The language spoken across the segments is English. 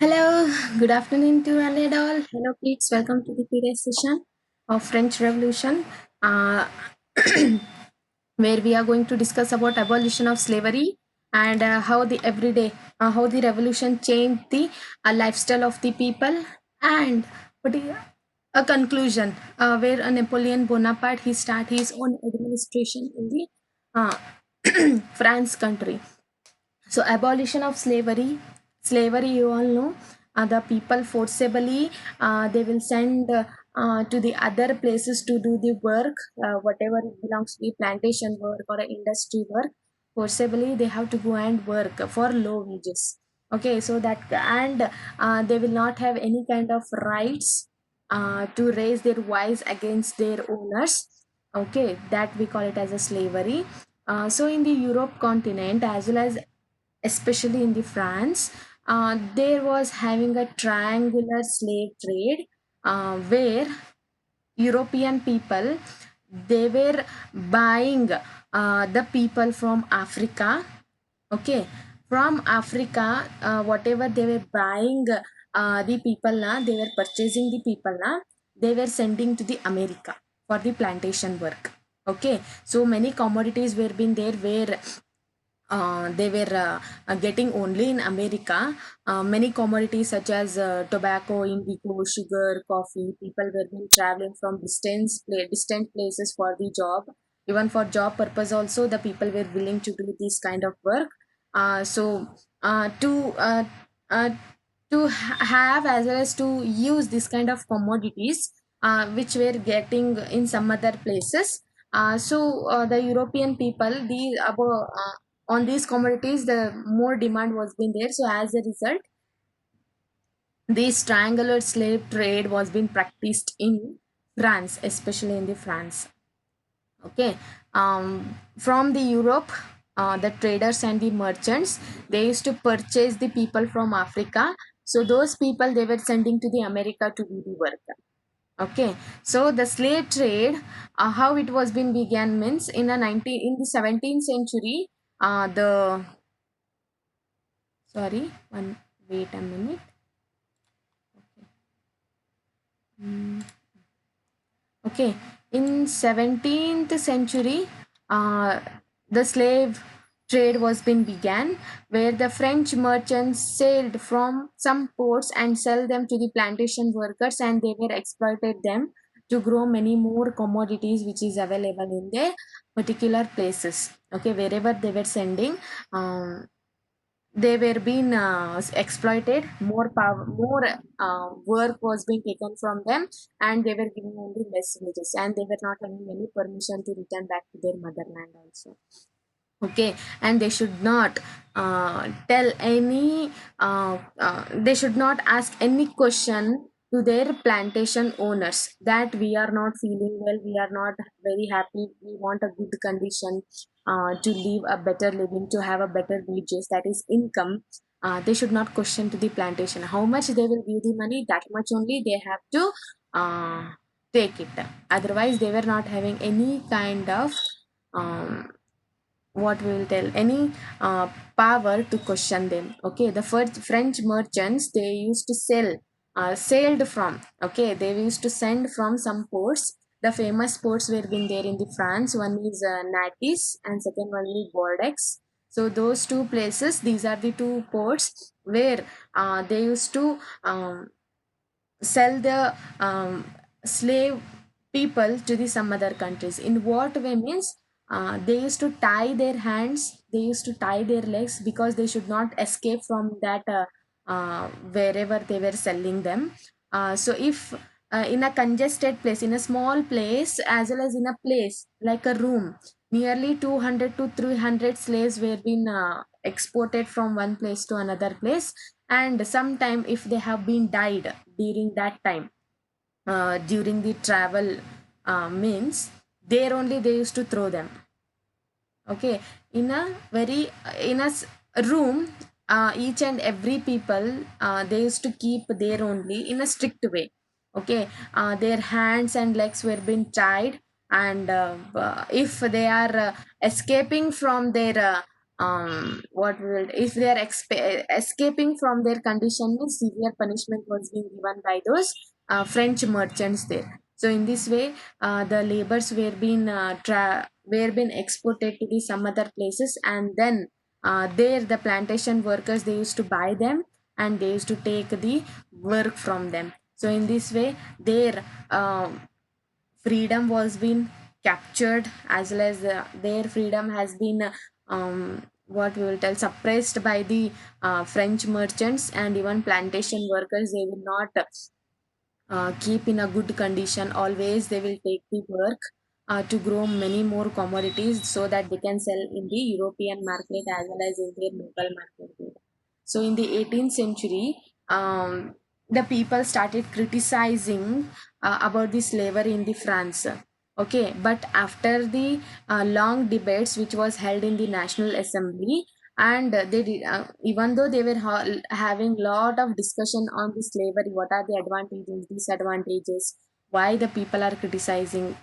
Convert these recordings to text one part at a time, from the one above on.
Hello, good afternoon to one and all. Hello, kids. Welcome to the today's session of French Revolution, uh, where we are going to discuss about abolition of slavery and how the revolution changed the lifestyle of the people, and put a conclusion where Napoleon Bonaparte he start his own administration in the uh, France country. So abolition of slavery, you all know, the people forcibly they will send to the other places to do the work, whatever it belongs to the plantation work or industry work. Forcibly they have to go and work for low wages. Okay, so that, and they will not have any kind of rights to raise their voice against their owners. Okay, that we call it as a slavery. So in the Europe continent, as well as especially in the France, there was having a triangular slave trade, where European people they were buying the people from Africa. Okay, from Africa, whatever they were buying, the people na they were purchasing the people na they were sending to the America for the plantation work. Okay, so many commodities were being there where they were getting only in America. Many commodities such as tobacco, indigo, sugar, coffee. People were been traveling from distant places for the job. Even for job purpose, also the people were willing to do this kind of work. So uh, to uh, uh, have as well as to use this kind of commodities which were getting in some other places. The European people, the above on these commodities the more demand was being there, so as a result this triangular slave trade was being practiced in France, especially in the France. Okay, from the Europe, the traders and the merchants they used to purchase the people from Africa, so those people they were sending to the America to do the work. Okay, so the slave trade, how it was been began means in the 17th century, the sorry one wait a minute. Mm, okay, in 17th century, uh, the slave trade was been began, where the French merchants sailed from some ports and sell them to the plantation workers, and they were exploited them to grow many more commodities which is available in their particular places. Okay, wherever they were sending, they were being exploited, more power, more work was being taken from them, and they were giving only less wages, and they were not having any permission to return back to their motherland also. Okay, and they should not tell any they should not ask any question to their plantation owners that we are not feeling well, we are not very happy, we want a good condition to live a better living, to have a better wages, that is income. They should not question to the plantation how much they will give the money, that much only they have to uh, take it. Otherwise they were not having any kind of um, what we will tell any uh, power to question them. Okay, the first French merchants they used to sailed from, okay, they used to send from some ports. The famous ports were been there in the France. One is Natis and second one is Bordeaux. So those two places, these are the two ports where they used to sell the slave people to the some other countries. In what way means, they used to tie their hands, they used to tie their legs because they should not escape from that wherever they were selling them. So if in a congested place, in a small place, as well as in a place like a room, nearly 200 to 300 slaves were being exported from one place to another place, and sometime if they have been died during that time, during the travel, means there only they used to throw them. Okay, in a very room, each and every people they used to keep there only in a strict way. Okay, their hands and legs were being tied, and if they are escaping from their what will if they are escaping from their condition, means severe punishment was being given by those French merchants there. So in this way, the labors were being exported to the some other places, and then there the plantation workers, they used to buy them, and they used to take the work from them. So in this way, their freedom was being captured, as well as their freedom has been what we will tell suppressed by the French merchants, and even plantation workers, they will not keep in a good condition. Always they will take the work to grow many more commodities, so that they can sell in the European market as well as in their local market. So in the 18th century, the people started criticizing about the slavery in the France. Okay, but after the long debates which was held in the National Assembly, and they did, even though they were having lot of discussion on the slavery, what are the advantages, disadvantages, why the people are criticizing,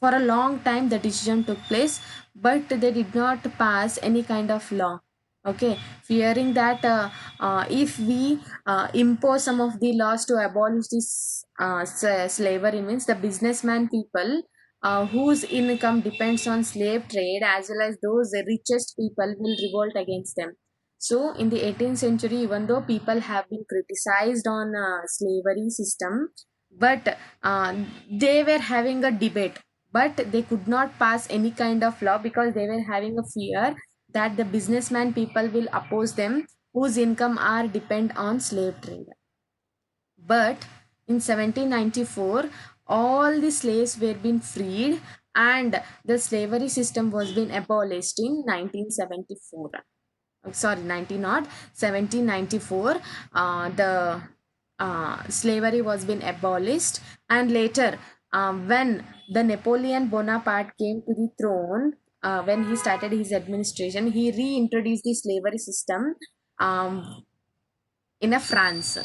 for a long time the decision took place, but they did not pass any kind of law. Okay, fearing that if we impose some of the laws to abolish this slavery, means the businessman people whose income depends on slave trade, as well as those richest people, will revolt against them. So in the 18th century, even though people have been criticized on slavery system, but they were having a debate, but they could not pass any kind of law, because they were having a fear that the businessman people will oppose them, whose income are depend on slave trade. But in 1794, all the slaves were being freed, and the slavery system was being abolished in 1974. Sorry, 19 not 1794. The slavery was being abolished, and later, when the Napoleon Bonaparte came to the throne, when he started his administration, he reintroduced the slavery system in a France.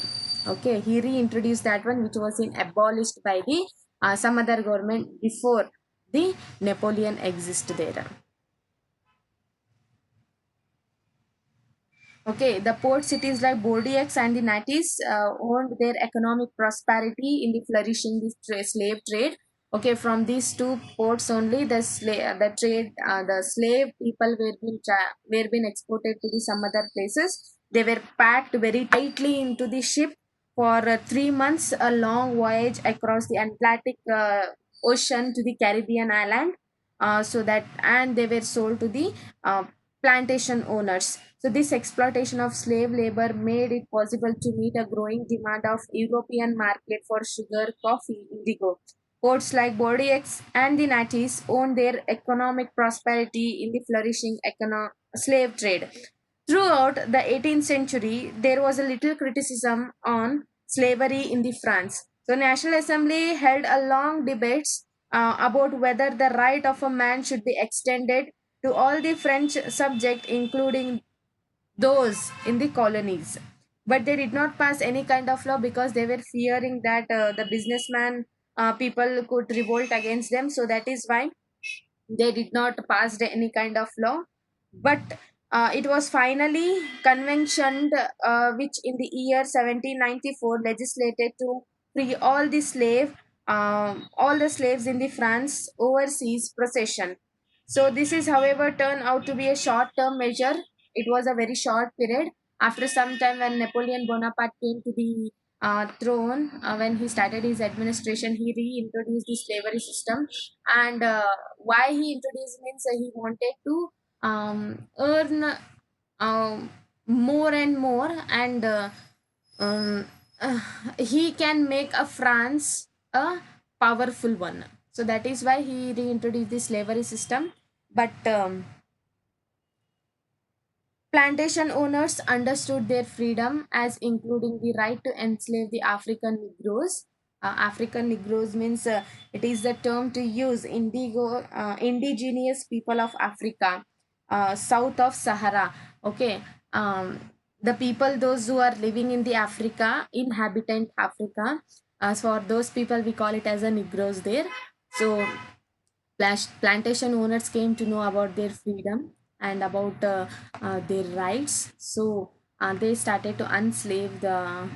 Okay, he reintroduced that one, which was in abolished by the some other government before the Napoleon exist there. Okay, the port cities like Bordeaux and the Natis owned their economic prosperity in the flourishing slave trade. Okay, from these two ports only, the slave people were being exported to the some other places. They were packed very tightly into the ship for 3 months, a long voyage across the Atlantic Ocean to the Caribbean island. So that, and they were sold to the plantation owners. So this exploitation of slave labor made it possible to meet a growing demand of European market for sugar, coffee, indigo. Ports like Bordeaux and the Natis owned their economic prosperity in the flourishing slave trade. Throughout the 18th century, there was a little criticism on slavery in the France. So National Assembly held a long debates about whether the right of a man should be extended to all the French subject, including those in the colonies. But they did not pass any kind of law, because they were fearing that the businessman people could revolt against them. So that is why they did not pass any kind of law. But it was finally convention which in the year 1794 legislated to free all the slaves in the France overseas procession. So this is, however, turned out to be a short term measure. It was a very short period. After some time, when Napoleon Bonaparte came to the throne, when he started his administration, he reintroduced the slavery system. And why he introduced, means he wanted to earn more and more, and um, uh, he can make a France a powerful one. So that is why he reintroduced the slavery system. But plantation owners understood their freedom as including the right to enslave the African Negroes. African Negroes means it is the term to use indigenous people of Africa, south of Sahara. Okay, the people, those who are living in the Africa, inhabitant Africa. For those people, we call it as a Negroes there. So plantation owners came to know about their freedom, and about their rights. So they started to uh,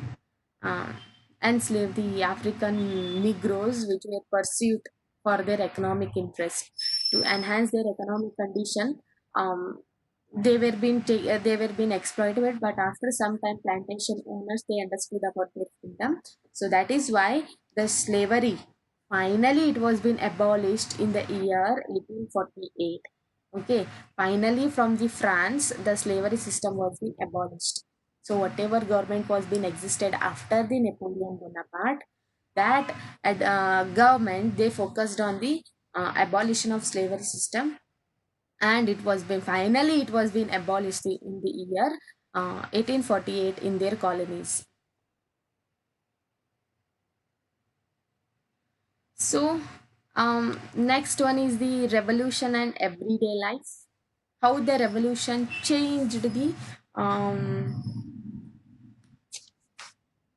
enslave the African Negroes, which were pursued for their economic interest to enhance their economic condition. Um, they were being exploited, but after some time, plantation owners they understood about their freedom. So that is why the slavery finally it was been abolished in the year 1848. Okay, finally from the France, the slavery system was being abolished. So whatever government was being existed after the Napoleon Bonaparte, that government they focused on the abolition of slavery system, and it was been abolished in the year 1848 in their colonies. So next one is the revolution and everyday life. How the revolution changed the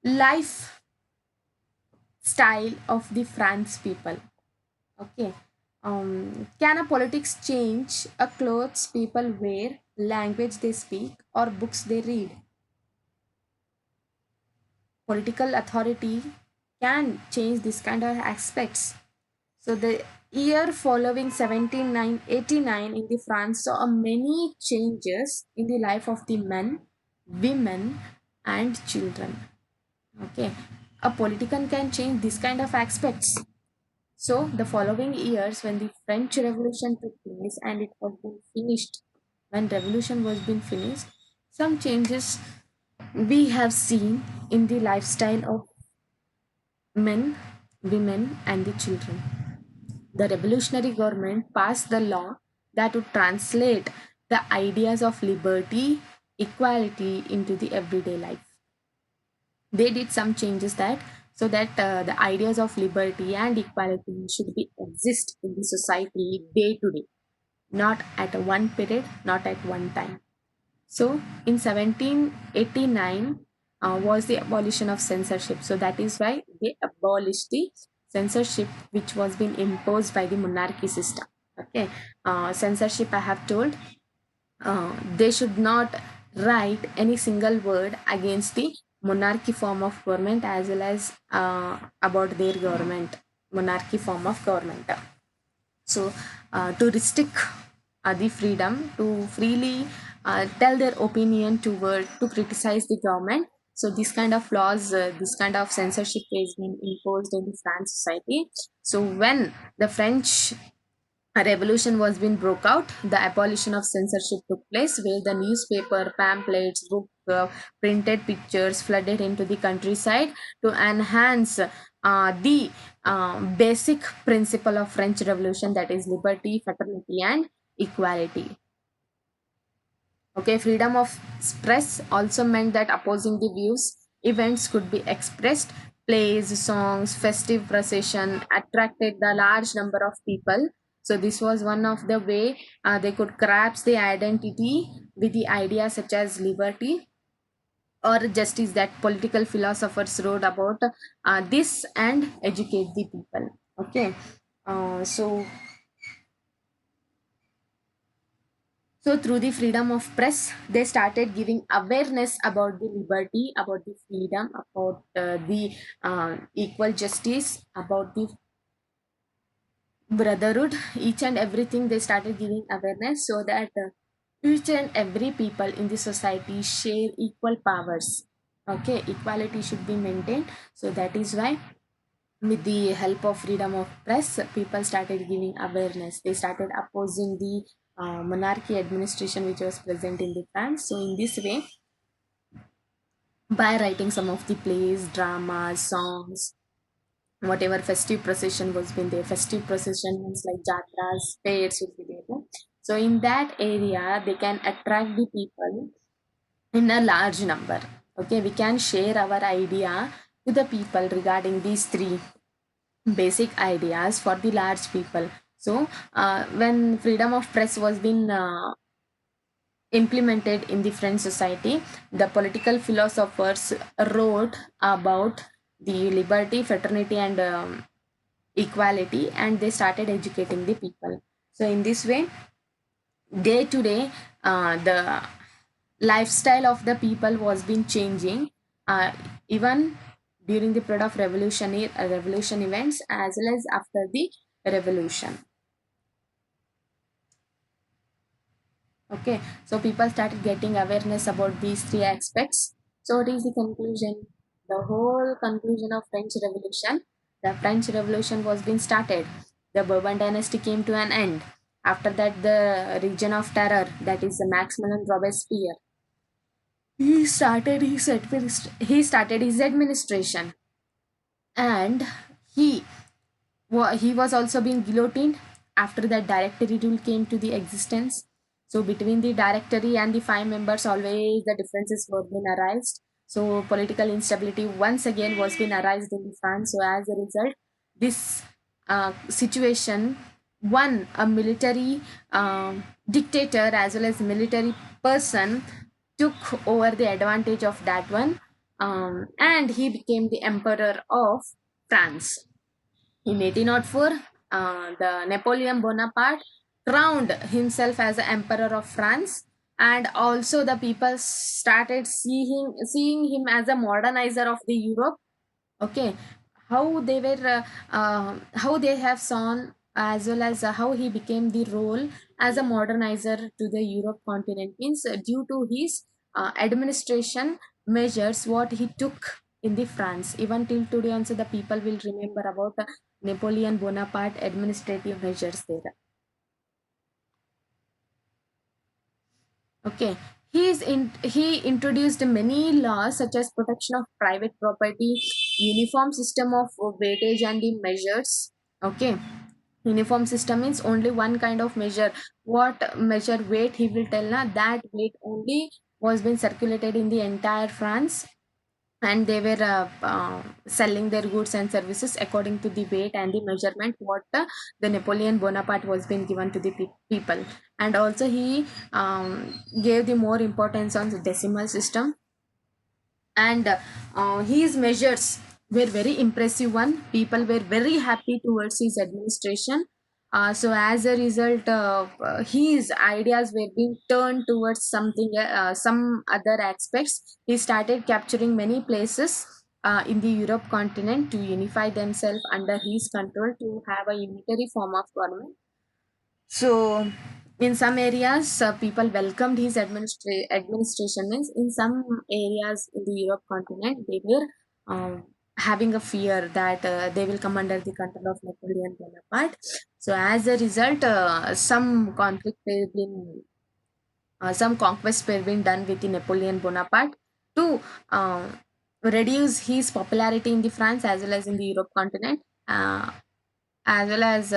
life style of the France people. Okay. Can a politics change a clothes people wear, language they speak, or books they read? Political authority can change this kind of aspects. So the year following 1789 in the France saw many changes in the life of the men, women, and children. Okay, a politician can change this kind of aspects. So the following years, when the French Revolution took place and it was been finished, when revolution was been finished, some changes we have seen in the lifestyle of men, women, and the children. The revolutionary government passed the law that would translate the ideas of liberty, equality into the everyday life. They did some changes that so that the ideas of liberty and equality should be exist in the society day to day, not at a one period, not at one time. So in 1789 was the abolition of censorship. So that is why they abolished the censorship which was being imposed by the monarchy system. Okay, censorship I have told they should not write any single word against the monarchy form of government as well as about their government, monarchy form of government. So to restrict the freedom to freely tell their opinion to criticize the government. So this kind of laws, this kind of censorship is being imposed in the France society. So when the French a revolution was being broke out, the abolition of censorship took place, where the newspaper, pamphlets, book, printed pictures flooded into the countryside to enhance the basic principle of French Revolution, that is liberty, fraternity, and equality. Okay, freedom of express also meant that opposing the views, events could be expressed. Plays, songs, festive procession attracted the large number of people. So this was one of the way they could grasp the identity with the ideas such as liberty or justice that political philosophers wrote about this and educate the people. Okay, so so through the freedom of press, they started giving awareness about the liberty, about the freedom, about the equal justice, about the brotherhood, each and everything they started giving awareness so that each and every people in the society share equal powers. Okay, equality should be maintained. So that is why with the help of freedom of press people started giving awareness, they started opposing the monarchy administration which was present in the France. So in this way, by writing some of the plays, dramas, songs, whatever festive procession was been there, festive processions like jatras, fairs will be there. So in that area they can attract the people in a large number. Okay, we can share our idea to the people regarding these three basic ideas for the large people. So when freedom of press was been implemented in the French society, the political philosophers wrote about the liberty, fraternity, and equality, and they started educating the people. So in this way day to day, the lifestyle of the people was been changing, even during the period of revolution events as well as after the revolution. Okay, so people started getting awareness about these three aspects. So what is the conclusion? The whole conclusion of French Revolution. The French Revolution was being started. The Bourbon dynasty came to an end. After that, the region of terror, that is the Maximilian Robespierre, he started his administration, and he he was also being guillotined. After that, directory rule came to the existence. So between the directory and the five members, always the differences were being arised. So political instability once again was being arised in France. So as a result, this situation, one a military dictator as well as military person took over the advantage of that one, and he became the emperor of France. In 1804, the Napoleon Bonaparte crowned himself as the Emperor of France, and also the people started seeing him as a modernizer of the Europe. Okay, how they were, how they have seen, as well as how he became the role as a modernizer to the Europe continent, means due to his administration measures what he took in the France. Even till today also the people will remember about Napoleon Bonaparte administrative measures there. Okay. He introduced many laws such as protection of private property, uniform system of weightage and the measures. Okay. Uniform system means only one kind of measure. What measure weight he will tell na, that weight only was being circulated in the entire France, and they were selling their goods and services according to the weight and the measurement what the Napoleon Bonaparte was being given to the people. And also he gave the more importance on the decimal system, and his measures were very impressive one. People were very happy towards his administration. So as a result, his ideas were being turned towards something, some other aspects. He started capturing many places in the Europe continent to unify themselves under his control to have a unitary form of government. So, in some areas, people welcomed his administration. Means in some areas in the Europe continent, they were having a fear that they will come under the control of Napoleon Bonaparte. So, as a result, some conquests were being done with the Napoleon Bonaparte to reduce his popularity in the France as well as in the Europe continent. As well as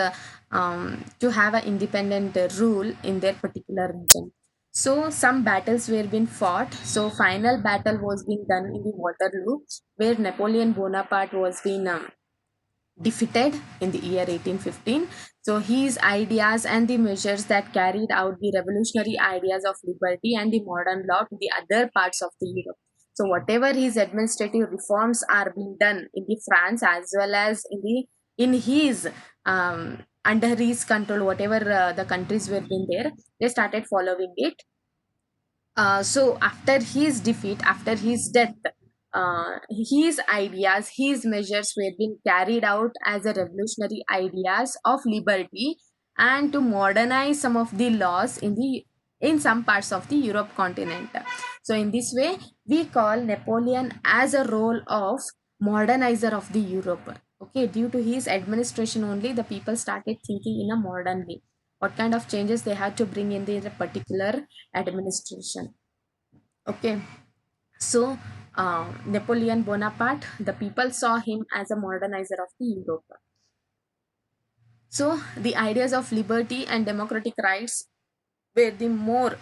to have an independent rule in their particular region. So some battles were being fought. So final battle was being done in the Waterloo, where Napoleon Bonaparte was being defeated in the year 1815. So his ideas and the measures that carried out the revolutionary ideas of liberty and the modern law to the other parts of the Europe. So whatever his administrative reforms are being done in the France as well as in his under his control, whatever the countries were in there, they started following it. So after his defeat, after his death, his ideas, his measures were being carried out as a revolutionary ideas of liberty and to modernize some of the laws in some parts of the Europe continent. So in this way, we call Napoleon as a role of modernizer of the Europe. Okay, due to his administration only, the people started thinking in a modern way. What kind of changes they had to bring in their particular administration. Okay, so Napoleon Bonaparte, the people saw him as a modernizer of the Europe. So the ideas of liberty and democratic rights were the more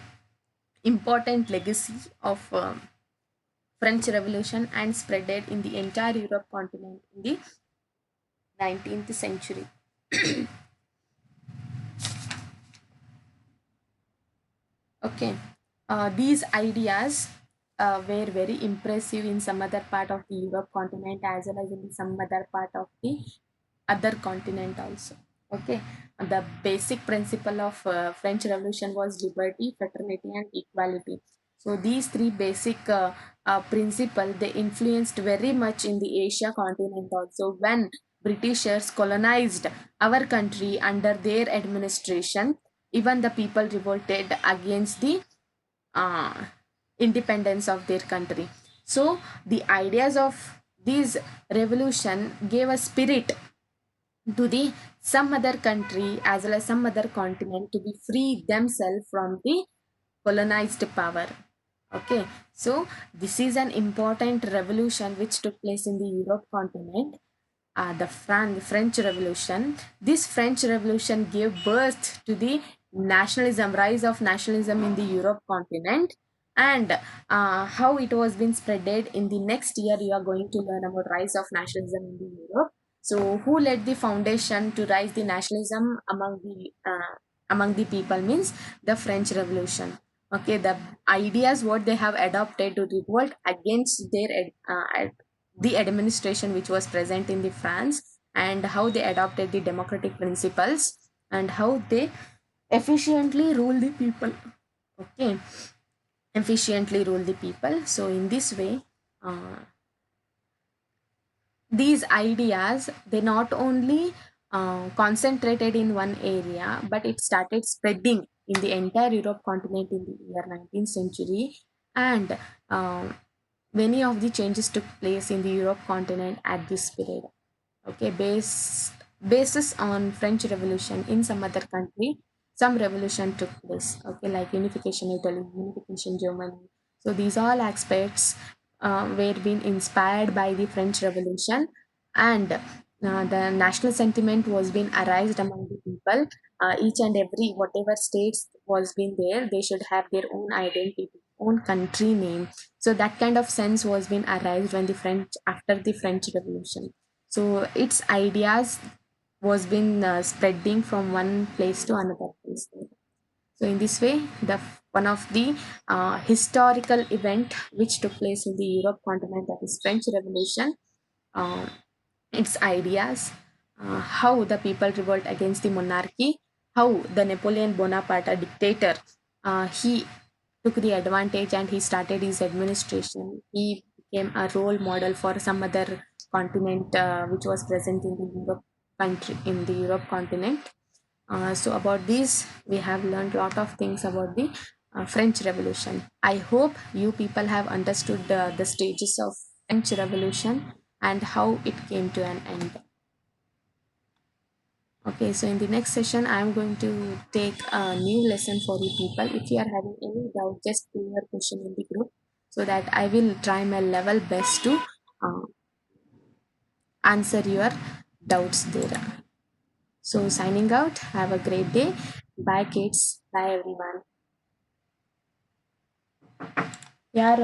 important legacy of French Revolution and spreaded in the entire Europe continent in the 19th century. Okay, these ideas were very impressive in some other part of the Europe continent as well as in some other part of the other continent also. Okay, the basic principle of French Revolution was liberty, fraternity, and equality. So these three basic principle they influenced very much in the Asia continent also. When Britishers colonized our country under their administration, even the people revolted against the uh, independence of their country. So the ideas of this revolution gave a spirit to the some other country as well as some other continent to be free themselves from the colonized power. Okay, so this is an important revolution which took place in the Europe continent, the French Revolution. This French Revolution gave birth to the nationalism, rise of nationalism in the Europe continent, and how it was been spreaded in the next year. You are going to learn about rise of nationalism in the Europe. So, who led the foundation to rise the nationalism among the people means the French Revolution. Okay, the ideas what they have adopted to revolt against the administration which was present in the France, and how they adopted the democratic principles and how they efficiently rule the people. Okay, efficiently rule the people. So in this way, uh, these ideas they not only concentrated in one area, but it started spreading in the entire Europe continent in the year 19th century, and uh, many of the changes took place in the Europe continent at this period. Okay, basis on French Revolution in some other country, some revolution took place. Okay, like unification Italy, unification Germany. So these all aspects were being inspired by the French Revolution, and the national sentiment was being arised among the people. Each and every whatever states was being there, they should have their own identity, own country name. So that kind of sense was being arised when the French after the French Revolution. So its ideas was been spreading from one place to another place. So in this way, the one of the historical event which took place in the Europe continent, that is French Revolution, uh, its ideas, how the people revolt against the monarchy, how the Napoleon Bonaparte, a dictator, he took the advantage and he started his administration. He became a role model for some other continent which was present in the Europe country in the Europe continent. So about this, we have learned a lot of things about the French Revolution. I hope you people have understood the stages of French Revolution and how it came to an end. Okay, so in the next session, I am going to take a new lesson for you people. If you are having any doubt, just put your question in the group so that I will try my level best to uh, answer your doubts there. So signing out. Have a great day. Bye kids. Bye everyone. यार